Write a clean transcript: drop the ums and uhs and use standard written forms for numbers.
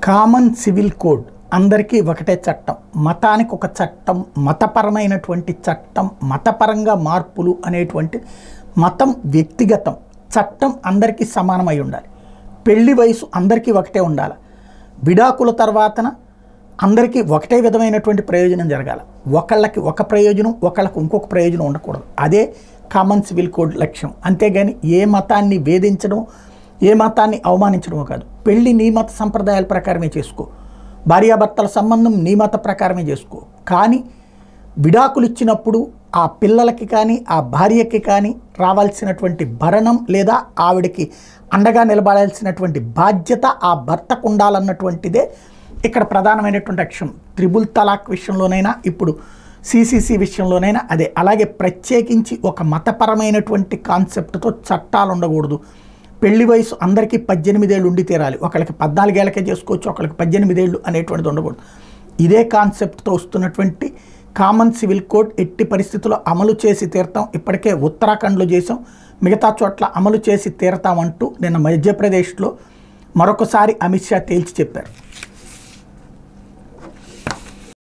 Common civil code అందరికీ ఒకటే చట్టం, మతానికి ఒక చట్టం, మతపరమైనటువంటి చట్టం, మతపరంగా మార్పులు అనేటువంటి మతం వ్యక్తిగతం, చట్టం అందరికీ సమానమై ఉండాలి. పెళ్లి వయసు అందరికీ ఒకటే ఉండాలి. విడాకుల తర్వాతన అందరికీ ఒకటే విధమైనటువంటి ప్రయోజనం జరగాలి. ఒకళ్ళకి ఒక ప్రయోజనం, ఒకళ్ళకి ఇంకొక ప్రయోజనం ఉండకూడదు. అదే కామన్ సివిల్ కోడ్ లక్ష్యం. అంతేగాని ఏ మతాన్ని వేధించడం, ఏ మతాన్ని అవమానించడమో కాదు. పెళ్ళి నీ మత సంప్రదాయాల ప్రకారమే చేసుకో, భార్యాభర్తల సంబంధం నీ మత ప్రకారమే చేసుకో. కానీ విడాకులు ఇచ్చినప్పుడు ఆ పిల్లలకి కానీ ఆ భార్యకి కానీ రావాల్సినటువంటి భరణం లేదా ఆవిడకి అండగా నిలబడాల్సినటువంటి బాధ్యత ఆ భర్తకు ఉండాలన్నటువంటిదే ఇక్కడ ప్రధానమైనటువంటి లక్ష్యం. త్రిబుల్ తలాక్ విషయంలోనైనా, ఇప్పుడు సిసిసి విషయంలోనైనా అదే. అలాగే ప్రత్యేకించి ఒక మతపరమైనటువంటి కాన్సెప్ట్తో చట్టాలు ఉండకూడదు. పెళ్లి వయసు అందరికీ 18 ఏళ్ళు ఉండి తీరాలి. ఒకరికి 14 ఏళ్ళకే చేసుకోవచ్చు, ఒకరికి 18 ఏళ్ళు అనేటువంటిది ఉండకూడదు. ఇదే కాన్సెప్ట్తో వస్తున్నటువంటి కామన్ సివిల్ కోడ్ ఎట్టి పరిస్థితుల్లో అమలు చేసి తీరతాం. ఇప్పటికే ఉత్తరాఖండ్లో చేసాం, మిగతా చోట్ల అమలు చేసి తీరతామంటూ నిన్న మధ్యప్రదేశ్లో మరొకసారి అమిత్ షా తేల్చి చెప్పారు.